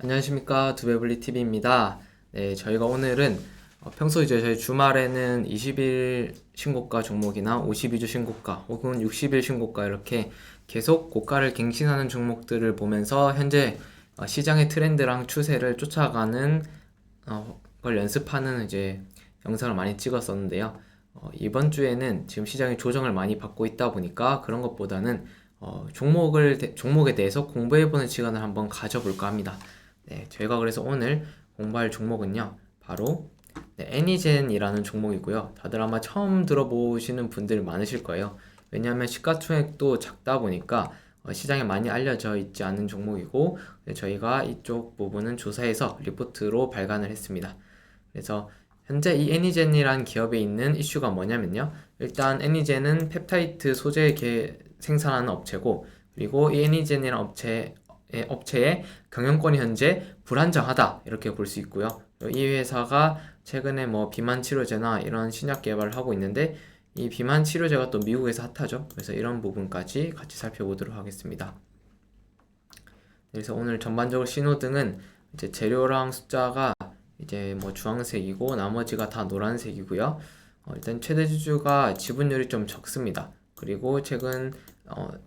안녕하십니까, 두배블리TV입니다. 네, 저희가 오늘은 평소 이제 저희 주말에는 20일 신고가 종목이나 52주 신고가 혹은 60일 신고가 이렇게 계속 고가를 갱신하는 종목들을 보면서 현재 시장의 트렌드랑 추세를 쫓아가는 걸 연습하는 이제 영상을 많이 찍었었는데요. 이번 주에는 지금 시장이 조정을 많이 받고 있다 보니까 그런 것보다는 종목에 대해서 공부해보는 시간을 한번 가져볼까 합니다. 네, 제가 그래서 오늘 공부할 종목은요, 바로 애니젠이라는 종목이고요. 다들 아마 처음 들어보시는 분들 많으실 거예요. 왜냐하면 시가총액도 작다 보니까 시장에 많이 알려져 있지 않은 종목이고, 저희가 이쪽 부분은 조사해서 리포트로 발간을 했습니다. 그래서 현재 이 애니젠이라는 기업에 있는 이슈가 뭐냐면요, 일단 애니젠은 펩타이드 소재 생산하는 업체고, 그리고 이 애니젠이라는 업체의 경영권이 현재 불안정하다 이렇게 볼 수 있고요. 이 회사가 최근에 뭐 비만 치료제나 이런 신약 개발을 하고 있는데, 이 비만 치료제가 또 미국에서 핫하죠. 그래서 이런 부분까지 같이 살펴보도록 하겠습니다. 그래서 오늘 전반적으로 신호등은 이제 재료랑 숫자가 이제 뭐 주황색이고 나머지가 다 노란색이고요. 일단 최대 주주가 지분율이 좀 적습니다. 그리고 최근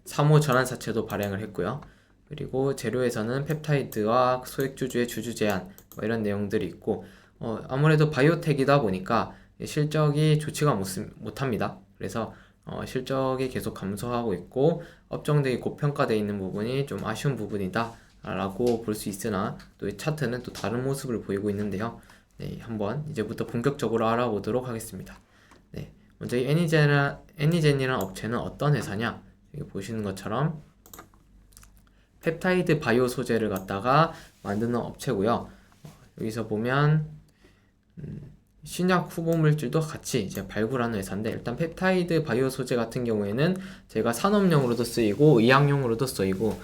3호 전환사채도 발행을 했고요. 그리고 재료에서는 펩타이드와 소액주주의 주주 제한 뭐 이런 내용들이 있고, 아무래도 바이오텍이다 보니까 실적이 좋지가 못합니다. 그래서 실적이 계속 감소하고 있고 업종들이 고평가되어 있는 부분이 좀 아쉬운 부분이다 라고 볼 수 있으나, 또 이 차트는 또 다른 모습을 보이고 있는데요. 네, 한번 이제부터 본격적으로 알아보도록 하겠습니다. 네, 먼저 이 애니젠이라는 업체는 어떤 회사냐, 여기 보시는 것처럼 펩타이드 바이오 소재를 갖다가 만드는 업체고요. 여기서 보면 신약 후보 물질도 같이 이제 발굴하는 회사인데, 일단 펩타이드 바이오 소재 같은 경우에는 제가 산업용으로도 쓰이고 의학용으로도 쓰이고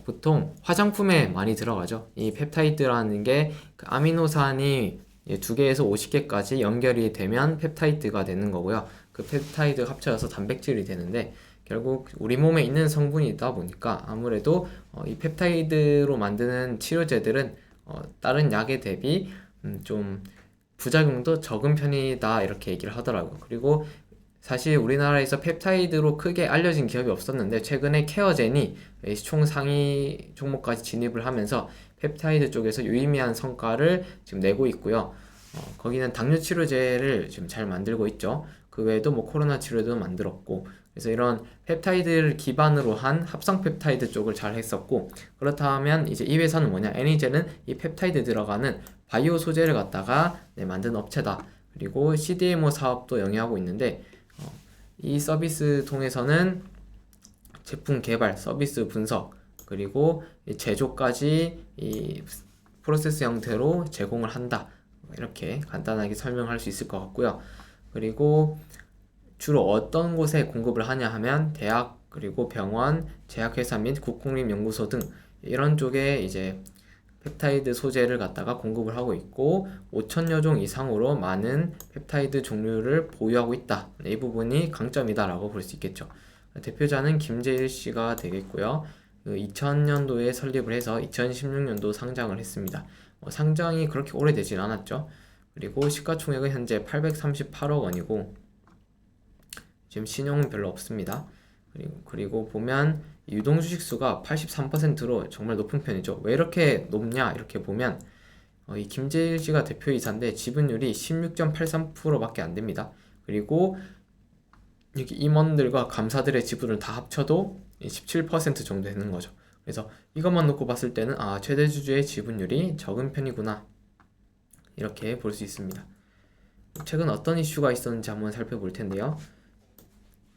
보통 화장품에 많이 들어가죠. 이 펩타이드라는 게 그 아미노산이 2개에서 50개까지 연결이 되면 펩타이드가 되는 거고요. 그 펩타이드 합쳐져서 단백질이 되는데, 결국 우리 몸에 있는 성분이다 보니까 아무래도 이 펩타이드로 만드는 치료제들은 다른 약에 대비 좀 부작용도 적은 편이다 이렇게 얘기를 하더라고요. 그리고 사실 우리나라에서 펩타이드로 크게 알려진 기업이 없었는데, 최근에 케어젠이 시총 상위 종목까지 진입을 하면서 펩타이드 쪽에서 유의미한 성과를 지금 내고 있고요. 거기는 당뇨 치료제를 지금 잘 만들고 있죠. 그 외에도 뭐 코로나 치료도 만들었고, 그래서 이런 펩타이드를 기반으로 한 합성 펩타이드 쪽을 잘 했었고, 그렇다면 이제 이 회사는 뭐냐, 애니젠은 이 펩타이드 들어가는 바이오 소재를 갖다가 만든 업체다. 그리고 CDMO 사업도 영위하고 있는데, 이 서비스 통해서는 제품 개발, 서비스 분석, 그리고 제조까지 이 프로세스 형태로 제공을 한다. 이렇게 간단하게 설명할 수 있을 것 같고요. 그리고 주로 어떤 곳에 공급을 하냐 하면 대학, 그리고 병원, 제약회사 및 국공립연구소 등 이런 쪽에 이제 펩타이드 소재를 갖다가 공급을 하고 있고, 5천여 종 이상으로 많은 펩타이드 종류를 보유하고 있다. 이 부분이 강점이다 라고 볼 수 있겠죠. 대표자는 김재일 씨가 되겠고요. 2000년도에 설립을 해서 2016년도 상장을 했습니다. 상장이 그렇게 오래되진 않았죠. 그리고 시가총액은 현재 838억 원이고 지금 신용은 별로 없습니다. 그리고 보면 유동주식수가 83%로 정말 높은 편이죠. 왜 이렇게 높냐 이렇게 보면 이 김재일 씨가 대표이사인데 지분율이 16.83%밖에 안 됩니다. 그리고 이렇게 임원들과 감사들의 지분을 다 합쳐도 17% 정도 되는 거죠. 그래서 이것만 놓고 봤을 때는 최대 주주의 지분율이 적은 편이구나 이렇게 볼 수 있습니다. 최근 어떤 이슈가 있었는지 한번 살펴볼 텐데요.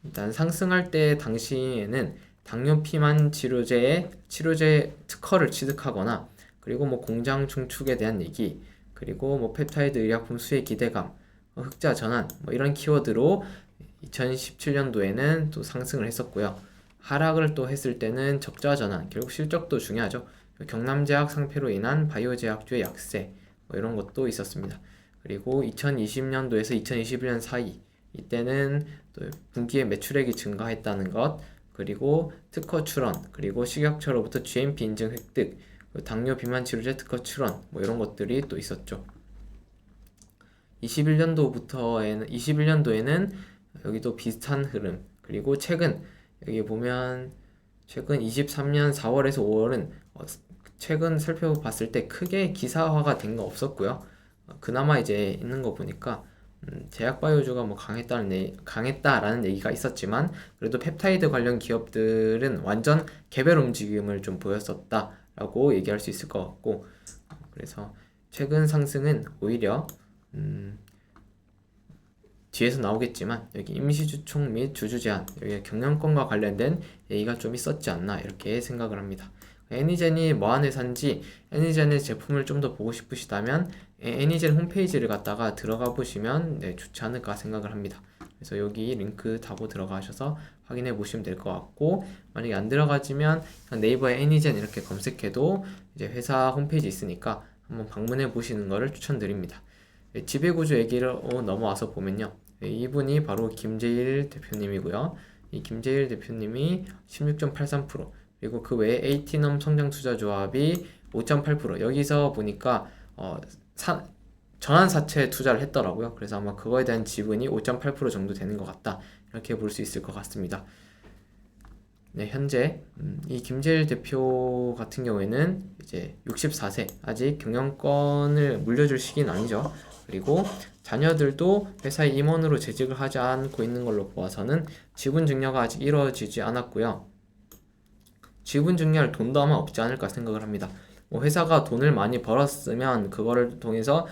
일단 상승할 때 당시에는 당뇨 피만 치료제 특허를 취득하거나, 그리고 뭐 공장 증축에 대한 얘기, 그리고 뭐 펩타이드 의약품 수혜 기대감, 흑자 전환 뭐 이런 키워드로 2017년도에는 또 상승을 했었고요. 하락을 또 했을 때는 적자 전환, 결국 실적도 중요하죠. 경남제약 상패로 인한 바이오제약주의 약세 뭐 이런 것도 있었습니다. 그리고 2020년도에서 2021년 사이, 이때는 또 분기에 매출액이 증가했다는 것, 그리고 특허 출원, 그리고 식약처로부터 GMP 인증 획득, 당뇨 비만 치료제 특허 출원 뭐 이런 것들이 또 있었죠. 21년도에는 여기도 비슷한 흐름. 그리고 최근 여기 보면 최근 23년 4월에서 5월은 최근 살펴봤을 때 크게 기사화가 된 거 없었고요. 그나마 이제 있는 거 보니까 제약바이오주가 뭐 강했다라는 얘기가 있었지만 그래도 펩타이드 관련 기업들은 완전 개별 움직임을 좀 보였었다라고 얘기할 수 있을 것 같고, 그래서 최근 상승은 오히려 뒤에서 나오겠지만 여기 임시주총 및 주주제한, 여기 경영권과 관련된 얘기가 좀 있었지 않나 이렇게 생각을 합니다. 애니젠이 뭐한 회사인지 애니젠의 제품을 좀 더 보고 싶으시다면 애니젠 홈페이지를 갔다가 들어가 보시면 좋지 않을까 생각을 합니다. 그래서 여기 링크 타고 들어가셔서 확인해 보시면 될 것 같고, 만약에 안 들어가지면 그냥 네이버에 애니젠 이렇게 검색해도 이제 회사 홈페이지 있으니까 한번 방문해 보시는 것을 추천드립니다. 지배구조 얘기를 넘어와서 보면요, 이분이 바로 김재일 대표님이고요. 이 김재일 대표님이 16.83%, 그리고 그 외에 에이티넘 성장투자조합이 5.8%, 여기서 보니까 전환사채 투자를 했더라고요. 그래서 아마 그거에 대한 지분이 5.8% 정도 되는 것 같다, 이렇게 볼 수 있을 것 같습니다. 네, 현재 이 김재일 대표 같은 경우에는 이제 64세, 아직 경영권을 물려줄 시기는 아니죠. 그리고 자녀들도 회사의 임원으로 재직을 하지 않고 있는 걸로 보아서는 지분 증여가 아직 이루어지지 않았고요. 지분 증여할 돈도 아마 없지 않을까 생각을 합니다. 뭐 회사가 돈을 많이 벌었으면 그거를 통해서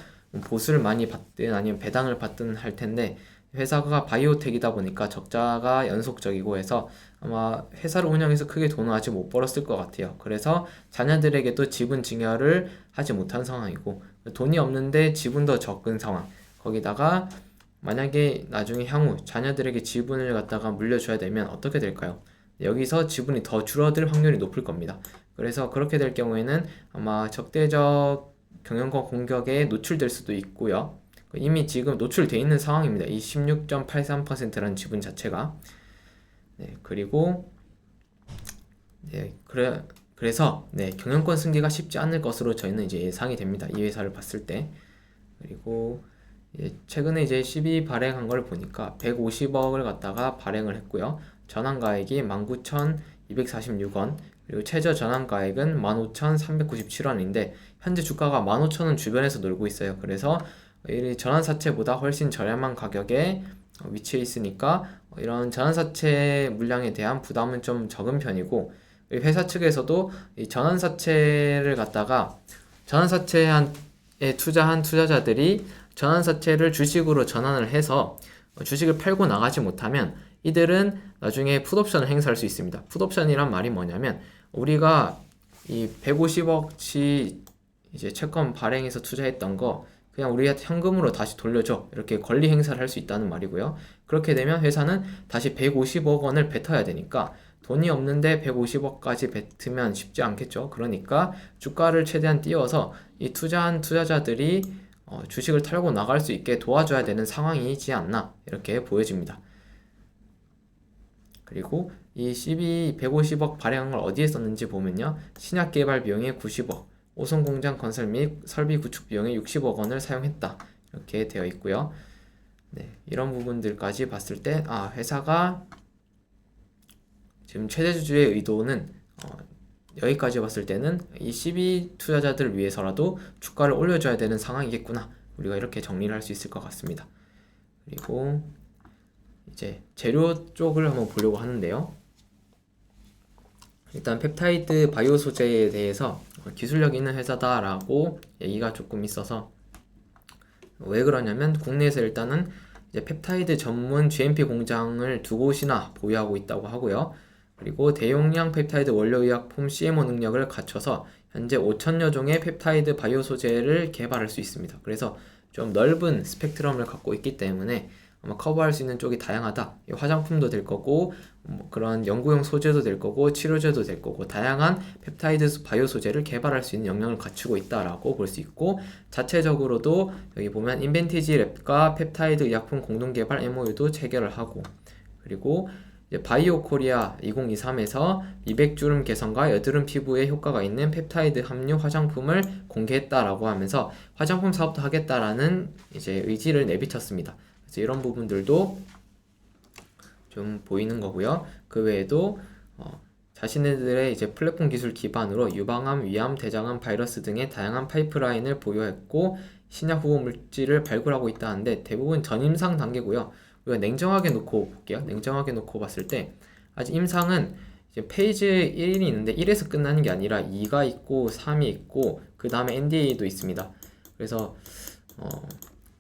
보수를 많이 받든 아니면 배당을 받든 할 텐데, 회사가 바이오텍이다 보니까 적자가 연속적이고 해서 아마 회사를 운영해서 크게 돈을 아직 못 벌었을 것 같아요. 그래서 자녀들에게도 지분 증여를 하지 못한 상황이고, 돈이 없는데 지분도 적은 상황, 거기다가 만약에 나중에 향후 자녀들에게 지분을 갖다가 물려줘야 되면 어떻게 될까요? 여기서 지분이 더 줄어들 확률이 높을 겁니다. 그래서 그렇게 될 경우에는 아마 적대적 경영권 공격에 노출될 수도 있고요. 이미 지금 노출되어 있는 상황입니다. 이 16.83%라는 지분 자체가. 네, 그리고 그래서 경영권 승계가 쉽지 않을 것으로 저희는 이제 예상이 됩니다. 이 회사를 봤을 때. 그리고 최근에 이제 12 발행한 걸 보니까 150억을 갖다가 발행을 했고요. 전환가액이 19,246원, 그리고 최저 전환가액은 15,397원인데 현재 주가가 15,000원 주변에서 놀고 있어요. 그래서 이 전환사채보다 훨씬 저렴한 가격에 위치해 있으니까 이런 전환사채 물량에 대한 부담은 좀 적은 편이고, 회사 측에서도 이 전환사채를 갖다가 전환사채에 투자한 투자자들이 전환사채를 주식으로 전환을 해서 주식을 팔고 나가지 못하면 이들은 나중에 풋옵션을 행사할 수 있습니다. 풋옵션이란 말이 뭐냐면, 우리가 이 150억치 이제 채권 발행해서 투자했던 거 그냥 우리한테 현금으로 다시 돌려줘, 이렇게 권리 행사를 할 수 있다는 말이고요. 그렇게 되면 회사는 다시 150억 원을 뱉어야 되니까 돈이 없는데 150억까지 뱉으면 쉽지 않겠죠. 그러니까 주가를 최대한 띄워서 이 투자한 투자자들이 주식을 털고 나갈 수 있게 도와줘야 되는 상황이지 않나 이렇게 보여집니다. 그리고 이 150억 발행한 걸 어디에 썼는지 보면요, 신약 개발 비용에 90억, 오송공장 건설 및 설비 구축 비용에 60억 원을 사용했다, 이렇게 되어 있고요. 네, 이런 부분들까지 봤을 때 회사가 지금 최대주주의 의도는 여기까지 봤을 때는 이 12 투자자들을 위해서라도 주가를 올려줘야 되는 상황이겠구나, 우리가 이렇게 정리를 할 수 있을 것 같습니다. 그리고 이제 재료 쪽을 한번 보려고 하는데요. 일단 펩타이드 바이오 소재에 대해서 기술력 있는 회사다라고 얘기가 조금 있어서, 왜 그러냐면 국내에서 일단은 이제 펩타이드 전문 GMP 공장을 2곳이나 보유하고 있다고 하고요. 그리고 대용량 펩타이드 원료의약품 CMO 능력을 갖춰서 현재 5,000여 종의 펩타이드 바이오 소재를 개발할 수 있습니다. 그래서 좀 넓은 스펙트럼을 갖고 있기 때문에 아마 커버할 수 있는 쪽이 다양하다. 화장품도 될 거고, 그런 연구용 소재도 될 거고, 치료제도 될 거고, 다양한 펩타이드 바이오 소재를 개발할 수 있는 역량을 갖추고 있다라고 볼 수 있고, 자체적으로도 여기 보면 인벤티지 랩과 펩타이드 의약품 공동 개발 MOU도 체결을 하고, 그리고 이제 바이오 코리아 2023에서 미백주름 개선과 여드름 피부에 효과가 있는 펩타이드 함유 화장품을 공개했다라고 하면서 화장품 사업도 하겠다라는 이제 의지를 내비쳤습니다. 그래서 이런 부분들도 좀 보이는 거고요. 그 외에도 자신들의 이제 플랫폼 기술 기반으로 유방암, 위암, 대장암, 바이러스 등의 다양한 파이프라인을 보유했고 신약 후보 물질을 발굴하고 있다는데 대부분 전임상 단계고요. 우리가 냉정하게 놓고 볼게요. 냉정하게 놓고 봤을 때 아직 임상은 이제 페이즈 1이 있는데 1에서 끝나는 게 아니라 2가 있고 3이 있고 그 다음에 NDA도 있습니다. 그래서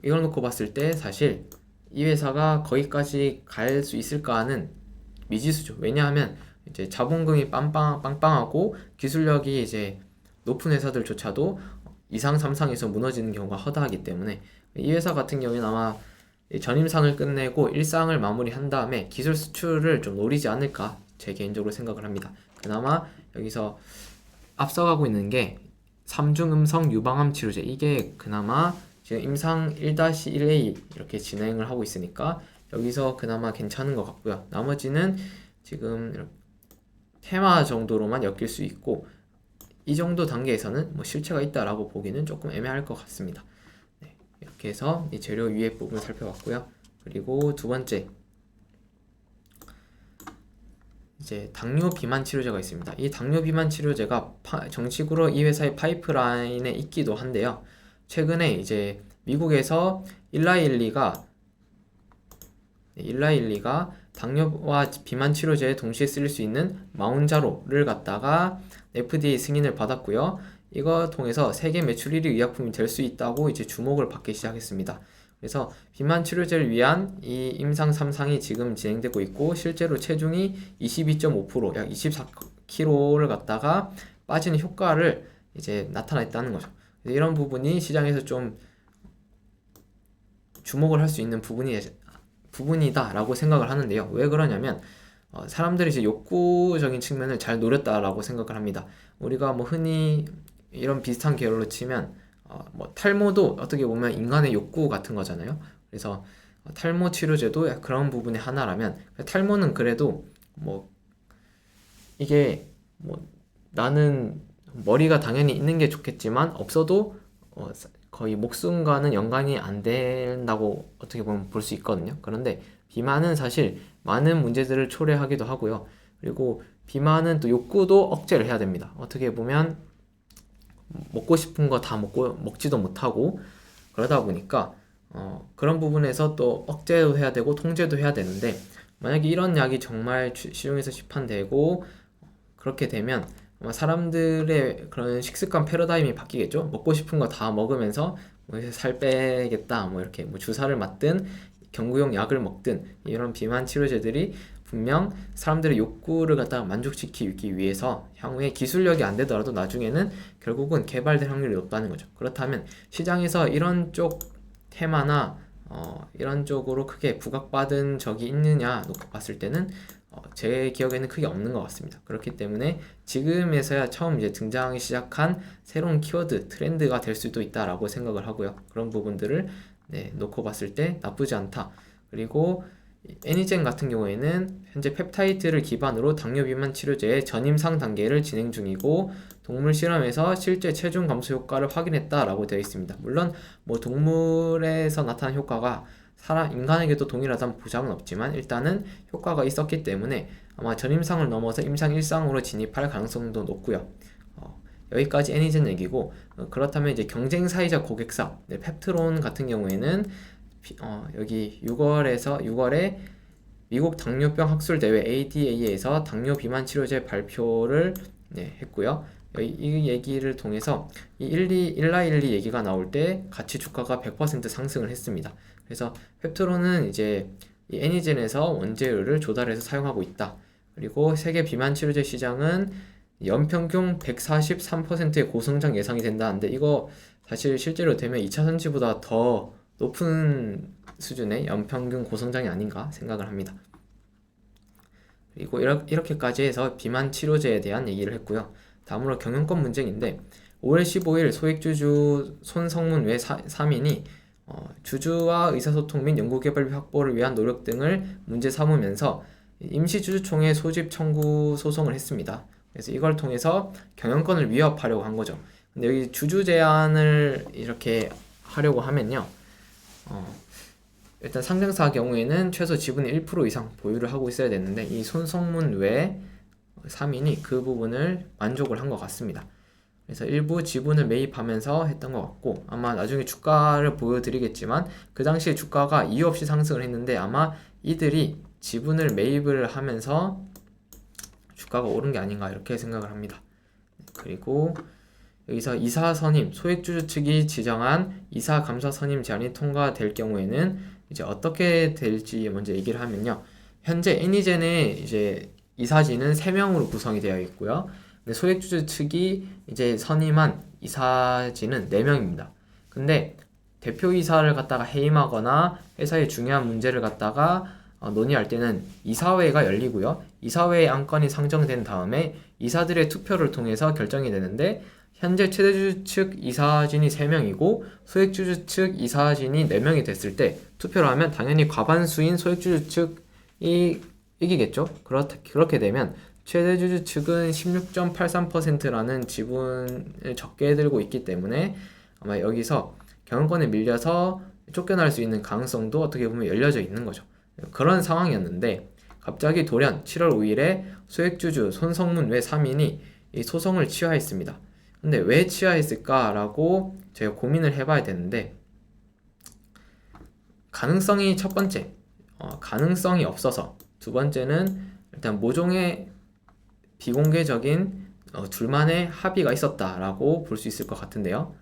이걸 놓고 봤을 때 사실 이 회사가 거기까지 갈 수 있을까는 미지수죠. 왜냐하면 이제 자본금이 빵빵하고 기술력이 이제 높은 회사들조차도 2상, 3상에서 무너지는 경우가 허다하기 때문에 이 회사 같은 경우에는 아마 전임상을 끝내고 1상을 마무리한 다음에 기술 수출을 좀 노리지 않을까 제 개인적으로 생각을 합니다. 그나마 여기서 앞서가고 있는 게 삼중음성 유방암 치료제, 이게 그나마 지금 임상 1-1A 이렇게 진행을 하고 있으니까 여기서 그나마 괜찮은 것 같고요. 나머지는 지금 테마 정도로만 엮일 수 있고 이 정도 단계에서는 뭐 실체가 있다라고 보기는 조금 애매할 것 같습니다. 네, 이렇게 해서 이 재료 위에 부분을 살펴봤고요. 그리고 두 번째, 이제 당뇨 비만 치료제가 있습니다. 이 당뇨 비만 치료제가 정식으로 이 회사의 파이프라인에 있기도 한데요. 최근에 이제 미국에서 일라일리가 당뇨와 비만 치료제에 동시에 쓰일 수 있는 마운자로를 갖다가 FDA 승인을 받았고요. 이거 통해서 세계 매출 1위 의약품이 될 수 있다고 이제 주목을 받기 시작했습니다. 그래서 비만 치료제를 위한 이 임상 3상이 지금 진행되고 있고 실제로 체중이 22.5%, 약 24kg를 갖다가 빠지는 효과를 이제 나타냈다는 거죠. 이런 부분이 시장에서 좀 주목을 할 수 있는 부분이다라고 생각을 하는데요. 왜 그러냐면 사람들이 이제 욕구적인 측면을 잘 노렸다라고 생각을 합니다. 우리가 뭐 흔히 이런 비슷한 계열로 치면 뭐 탈모도 어떻게 보면 인간의 욕구 같은 거잖아요. 그래서 탈모 치료제도 그런 부분의 하나라면 탈모는 그래도 뭐 이게 뭐 나는 머리가 당연히 있는 게 좋겠지만 없어도 거의 목숨과는 연관이 안 된다고 어떻게 보면 볼 수 있거든요. 그런데 비만은 사실 많은 문제들을 초래하기도 하고요. 그리고 비만은 또 욕구도 억제를 해야 됩니다. 어떻게 보면 먹고 싶은 거 다 먹지도 못하고 그러다 보니까 그런 부분에서 또 억제도 해야 되고 통제도 해야 되는데 만약에 이런 약이 정말 시중에서 시판되고 그렇게 되면 아마 사람들의 그런 식습관 패러다임이 바뀌겠죠. 먹고 싶은 거 다 먹으면서 뭐 살 빼겠다, 뭐 이렇게 뭐 주사를 맞든 경구용 약을 먹든 이런 비만 치료제들이 분명 사람들의 욕구를 갖다가 만족시키기 위해서 향후에 기술력이 안 되더라도 나중에는 결국은 개발될 확률이 높다는 거죠. 그렇다면 시장에서 이런 쪽 테마나 이런 쪽으로 크게 부각받은 적이 있느냐 놓고 봤을 때는 제 기억에는 크게 없는 것 같습니다. 그렇기 때문에 지금에서야 처음 이제 등장하기 시작한 새로운 키워드, 트렌드가 될 수도 있다라고 생각을 하고요. 그런 부분들을 놓고 봤을 때 나쁘지 않다. 그리고 애니젠 같은 경우에는 현재 펩타이드를 기반으로 당뇨 비만 치료제의 전임상 단계를 진행 중이고 동물 실험에서 실제 체중 감소 효과를 확인했다라고 되어 있습니다. 물론 뭐 동물에서 나타난 효과가 인간에게도 동일하다는 보장은 없지만 일단은 효과가 있었기 때문에 아마 전임상을 넘어서 임상 1상으로 진입할 가능성도 높고요. 여기까지 애니젠 얘기고 그렇다면 이제 경쟁사이자 고객사 펩트론 같은 경우에는 여기 6월에 미국 당뇨병 학술 대회 ADA에서 당뇨 비만 치료제 발표를 했고요. 이 얘기를 통해서 이 일라일리 얘기가 나올 때 같이 주가가 100% 상승을 했습니다. 그래서 펩트론은 이제 이 애니젠에서 원재료를 조달해서 사용하고 있다. 그리고 세계 비만 치료제 시장은 연평균 143%의 고성장 예상이 된다는데 이거 사실 실제로 되면 2차 선지보다 더 높은 수준의 연평균 고성장이 아닌가 생각을 합니다. 그리고 이렇게까지 해서 비만 치료제에 대한 얘기를 했고요. 다음으로 경영권 문제인데 5월 15일 소액주주 손성문 외 3인이 주주와 의사소통 및 연구개발 확보를 위한 노력 등을 문제 삼으면서 임시주주총회 소집 청구 소송을 했습니다. 그래서 이걸 통해서 경영권을 위협하려고 한 거죠. 근데 여기 주주 제한을 이렇게 하려고 하면요. 일단 상장사 경우에는 최소 지분의 1% 이상 보유를 하고 있어야 되는데 이 손성문 외 3인이 그 부분을 만족을 한 것 같습니다. 그래서 일부 지분을 매입하면서 했던 것 같고 아마 나중에 주가를 보여드리겠지만 그 당시에 주가가 이유 없이 상승을 했는데 아마 이들이 지분을 매입을 하면서 주가가 오른 게 아닌가 이렇게 생각을 합니다. 그리고 여기서 이사 선임, 소액주주 측이 지정한 이사 감사 선임 제안이 통과될 경우에는 이제 어떻게 될지 먼저 얘기를 하면요. 현재 애니젠의 이제 이사진은 3명으로 구성이 되어 있고요. 근데 소액주주 측이 이제 선임한 이사진은 4명입니다. 근데 대표이사를 갖다가 해임하거나 회사의 중요한 문제를 갖다가 논의할 때는 이사회가 열리고요. 이사회의 안건이 상정된 다음에 이사들의 투표를 통해서 결정이 되는데 현재 최대주주 측 이사진이 3명이고 소액주주 측 이사진이 4명이 됐을 때 투표를 하면 당연히 과반수인 소액주주 측이 이기겠죠. 그렇게 되면 최대주주 측은 16.83%라는 지분을 적게 들고 있기 때문에 아마 여기서 경영권에 밀려서 쫓겨날 수 있는 가능성도 어떻게 보면 열려져 있는 거죠. 그런 상황이었는데 갑자기 돌연 7월 5일에 소액주주 손성문 외 3인이 이 소송을 취하했습니다. 근데 왜 취하했을까라고 제가 고민을 해봐야 되는데 가능성이 첫 번째, 가능성이 없어서 두 번째는 일단 모종의 비공개적인 둘만의 합의가 있었다라고 볼 수 있을 것 같은데요.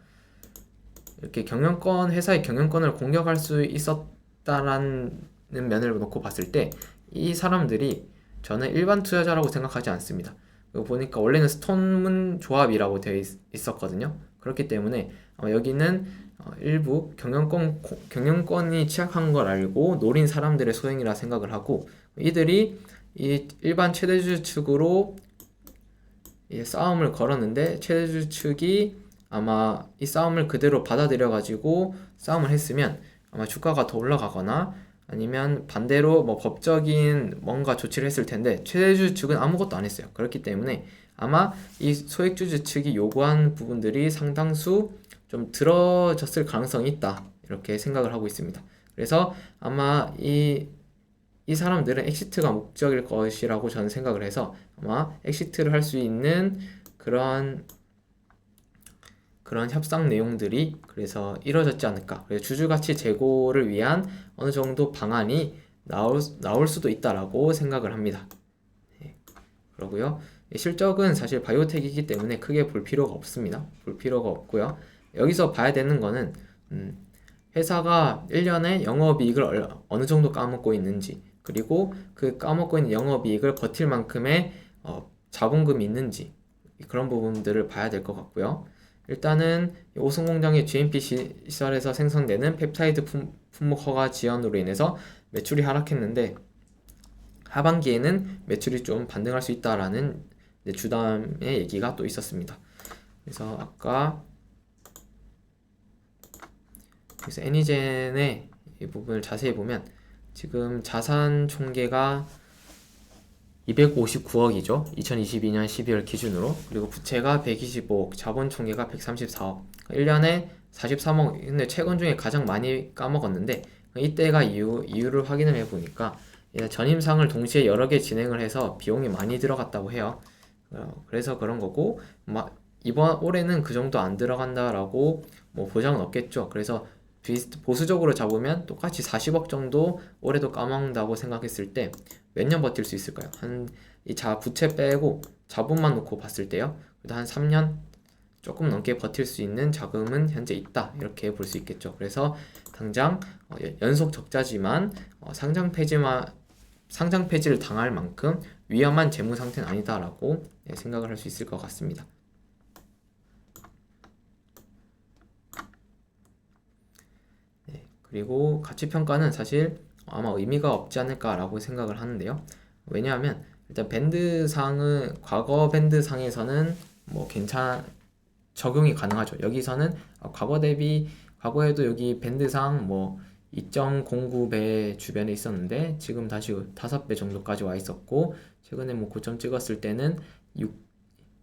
이렇게 회사의 경영권을 공격할 수 있었다라는 면을 놓고 봤을 때 이 사람들이 저는 일반 투자자라고 생각하지 않습니다. 보니까 원래는 스톤문 조합이라고 되어 있었거든요. 그렇기 때문에 여기는 일부 경영권이 취약한 걸 알고 노린 사람들의 소행이라 생각을 하고 이들이 이 일반 최대주주 측으로 싸움을 걸었는데 최대주주 측이 아마 이 싸움을 그대로 받아들여 가지고 싸움을 했으면 아마 주가가 더 올라가거나 아니면 반대로 뭐 법적인 뭔가 조치를 했을 텐데 최대주주 측은 아무것도 안 했어요. 그렇기 때문에 아마 이 소액주주 측이 요구한 부분들이 상당수 좀 들어졌을 가능성이 있다 이렇게 생각을 하고 있습니다. 그래서 아마 이 사람들은 엑시트가 목적일 것이라고 저는 생각을 해서 아마 엑시트를 할 수 있는 그런 협상 내용들이 그래서 이루어졌지 않을까. 그래서 주주가치 제고를 위한 어느 정도 방안이 나올 수도 있다라고 생각을 합니다. 네. 그러고요. 실적은 사실 바이오텍이기 때문에 크게 볼 필요가 없습니다. 볼 필요가 없고요. 여기서 봐야 되는 거는 회사가 1년에 영업이익을 어느 정도 까먹고 있는지 그리고 그 까먹고 있는 영업이익을 버틸 만큼의 자본금이 있는지 그런 부분들을 봐야 될 것 같고요. 일단은 오송공장의 GMP 시설에서 생성되는 펩타이드 품목 허가 지연으로 인해서 매출이 하락했는데 하반기에는 매출이 좀 반등할 수 있다라는 주담의 얘기가 또 있었습니다. 그래서 아까 그래서 애니젠의 이 부분을 자세히 보면 지금 자산 총계가 259억이죠. 2022년 12월 기준으로. 그리고 부채가 125억, 자본 총계가 134억. 1년에 43억. 근데 최근 중에 가장 많이 까먹었는데 이때가 이유를 확인을 해보니까 전임상을 동시에 여러 개 진행을 해서 비용이 많이 들어갔다고 해요. 그래서 그런 거고 이번 올해는 그 정도 안 들어간다라고 뭐 보장은 없겠죠. 그래서 보수적으로 잡으면 똑같이 40억 정도 올해도 까먹는다고 생각했을 때 몇 년 버틸 수 있을까요? 부채 빼고 자본만 놓고 봤을 때요. 그래도 한 3년 조금 넘게 버틸 수 있는 자금은 현재 있다. 이렇게 볼 수 있겠죠. 그래서 당장 연속 적자지만 상장 폐지를 당할 만큼 위험한 재무 상태는 아니다라고 생각을 할 수 있을 것 같습니다. 그리고 가치평가는 사실 아마 의미가 없지 않을까라고 생각을 하는데요. 왜냐하면 일단 밴드상은 과거 밴드상에서는 뭐 적용이 가능하죠. 여기서는 과거 대비 과거에도 여기 밴드상 뭐 2.09배 주변에 있었는데 지금 다시 5배 정도까지 와 있었고, 최근에 뭐 고점 찍었을 때는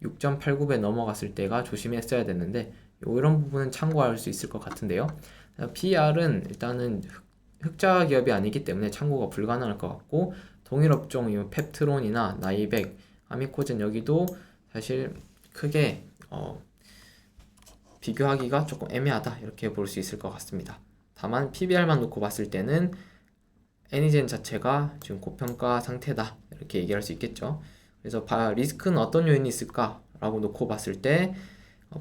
6.89배 넘어갔을 때가 조심했어야 됐는데, 이런 부분은 참고할 수 있을 것 같은데요. PER은 일단은 흑자 기업이 아니기 때문에 참고가 불가능할 것 같고, 동일 업종 펩트론이나 나이백, 아미코젠 여기도 사실 크게 비교하기가 조금 애매하다 이렇게 볼 수 있을 것 같습니다. 다만 PBR만 놓고 봤을 때는 애니젠 자체가 지금 고평가 상태다 이렇게 얘기할 수 있겠죠. 그래서 리스크는 어떤 요인이 있을까 라고 놓고 봤을 때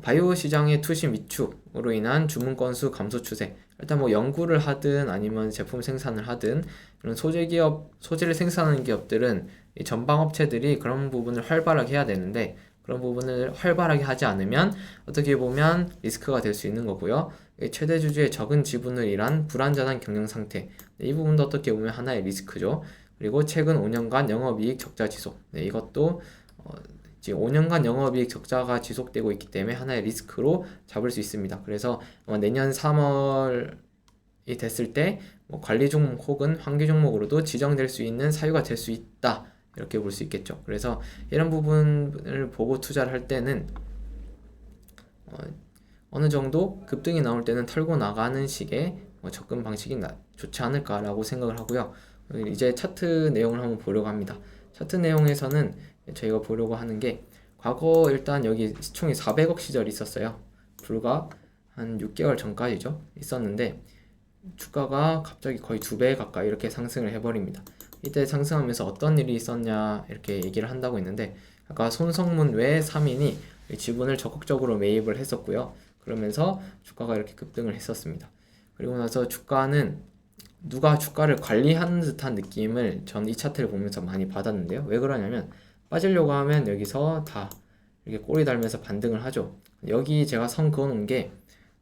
바이오 시장의 투심 위축으로 인한 주문 건수 감소 추세, 일단 뭐 연구를 하든 아니면 제품 생산을 하든 이런 소재를 생산하는 기업들은 이 전방 업체들이 그런 부분을 활발하게 해야 되는데, 그런 부분을 활발하게 하지 않으면 어떻게 보면 리스크가 될 수 있는 거고요. 최대 주주의 적은 지분을 일한 불안전한 경영 상태, 이 부분도 어떻게 보면 하나의 리스크죠. 그리고 최근 5년간 영업이익 적자 지속, 이것도 지금 5년간 영업이익 적자가 지속되고 있기 때문에 하나의 리스크로 잡을 수 있습니다. 그래서 내년 3월이 됐을 때 관리 종목 혹은 환기 종목으로도 지정될 수 있는 사유가 될 수 있다 이렇게 볼 수 있겠죠. 그래서 이런 부분을 보고 투자를 할 때는 어느 정도 급등이 나올 때는 털고 나가는 식의 접근 방식이 좋지 않을까라고 생각을 하고요. 이제 차트 내용을 한번 보려고 합니다. 차트 내용에서는 저희가 보려고 하는 게, 과거 일단 여기 시총이 400억 시절이 있었어요. 불과 한 6개월 전까지죠. 있었는데 주가가 갑자기 거의 2배 가까이 이렇게 상승을 해버립니다. 이때 상승하면서 어떤 일이 있었냐 이렇게 얘기를 한다고 했는데, 아까 손성문 외 3인이 지분을 적극적으로 매입을 했었고요. 그러면서 주가가 이렇게 급등을 했었습니다. 그리고 나서 주가는 누가 주가를 관리하는 듯한 느낌을 전 이 차트를 보면서 많이 받았는데요. 왜 그러냐면 빠지려고 하면 여기서 다 이렇게 꼬리 달면서 반등을 하죠. 여기 제가 선 그어놓은 게,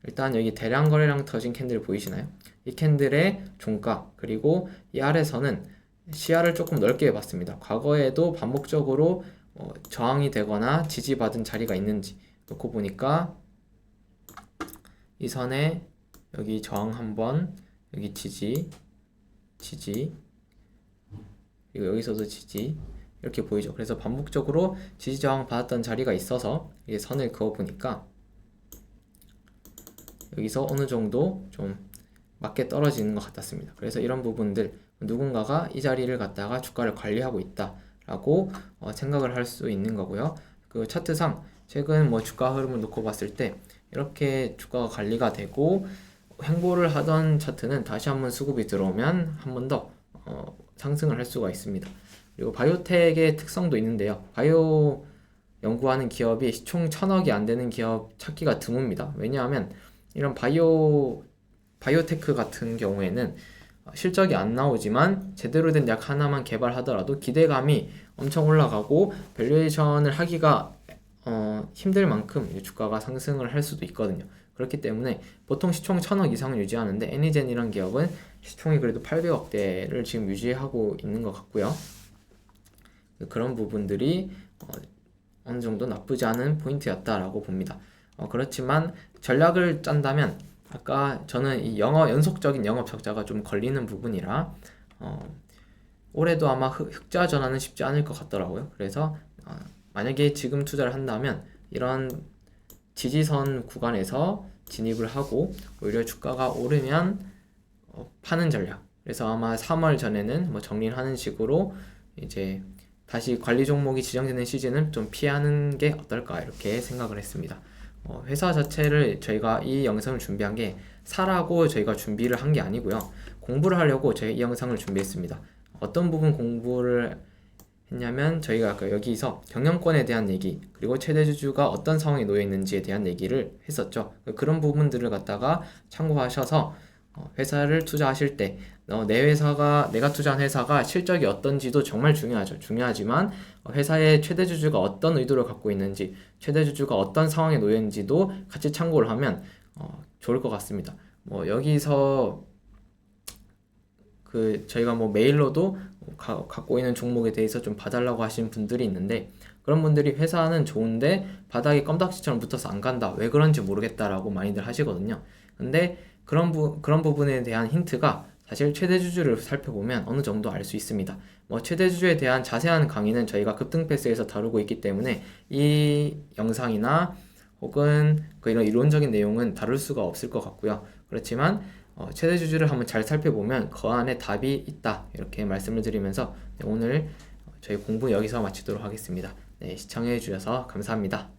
일단 여기 대량 거래량 터진 캔들 보이시나요? 이 캔들의 종가, 그리고 이 아래서는 시야를 조금 넓게 해봤습니다. 과거에도 반복적으로 저항이 되거나 지지받은 자리가 있는지 놓고 보니까, 이 선에 여기 저항 한번, 여기 지지, 그리고 여기서도 지지, 이렇게 보이죠. 그래서 반복적으로 지지 저항 받았던 자리가 있어서 이게 선을 그어 보니까 여기서 어느 정도 좀 맞게 떨어지는 것 같았습니다. 그래서 이런 부분들, 누군가가 이 자리를 갖다가 주가를 관리하고 있다라고 생각을 할 수 있는 거고요. 그 차트상 최근 주가 흐름을 놓고 봤을 때 이렇게 주가가 관리가 되고 횡보를 하던 차트는 다시 한번 수급이 들어오면 한 번 더 상승을 할 수가 있습니다. 그리고 바이오텍의 특성도 있는데요. 바이오 연구하는 기업이 시총 1000억이 안 되는 기업 찾기가 드뭅니다. 왜냐하면 이런 바이오테크 같은 경우에는 실적이 안 나오지만 제대로 된 약 하나만 개발하더라도 기대감이 엄청 올라가고 밸류에이션을 하기가 힘들 만큼 주가가 상승을 할 수도 있거든요. 그렇기 때문에 보통 시총 1000억 이상을 유지하는데, 애니젠 이런 기업은 시총이 그래도 800억대를 지금 유지하고 있는 것 같고요. 그런 부분들이 어느 정도 나쁘지 않은 포인트였다라고 봅니다. 그렇지만 전략을 짠다면, 아까 저는 이 연속적인 영업 적자가 좀 걸리는 부분이라 올해도 아마 흑자 전환은 쉽지 않을 것 같더라고요. 그래서 만약에 지금 투자를 한다면 이런 지지선 구간에서 진입을 하고, 오히려 주가가 오르면 파는 전략. 그래서 아마 3월 전에는 정리를 하는 식으로 이제 다시 관리 종목이 지정되는 시즌은 좀 피하는 게 어떨까 이렇게 생각을 했습니다. 회사 자체를 저희가 이 영상을 준비한 게 사라고 저희가 준비를 한 게 아니고요. 공부를 하려고 저희 이 영상을 준비했습니다. 어떤 부분 공부를 했냐면, 저희가 아까 여기서 경영권에 대한 얘기, 그리고 최대주주가 어떤 상황에 놓여 있는지에 대한 얘기를 했었죠. 그런 부분들을 갖다가 참고하셔서 회사를 투자하실 때 내가 투자한 회사가 실적이 어떤지도 정말 중요하죠. 중요하지만 회사의 최대주주가 어떤 의도를 갖고 있는지, 최대주주가 어떤 상황에 놓여 있는지도 같이 참고를 하면 좋을 것 같습니다. 여기서 저희가 메일로도 갖고 있는 종목에 대해서 좀 봐달라고 하신 분들이 있는데, 그런 분들이 회사는 좋은데 바닥에 껌딱지처럼 붙어서 안 간다, 왜 그런지 모르겠다라고 많이들 하시거든요. 근데 그런 부분에 대한 힌트가 사실 최대 주주를 살펴보면 어느 정도 알 수 있습니다. 뭐 최대 주주에 대한 자세한 강의는 저희가 급등 패스에서 다루고 있기 때문에 이 영상이나 혹은 이런 이론적인 내용은 다룰 수가 없을 것 같고요. 그렇지만 최대 주주를 한번 잘 살펴보면 그 안에 답이 있다, 이렇게 말씀을 드리면서 오늘 저희 공부 여기서 마치도록 하겠습니다. 네, 시청해 주셔서 감사합니다.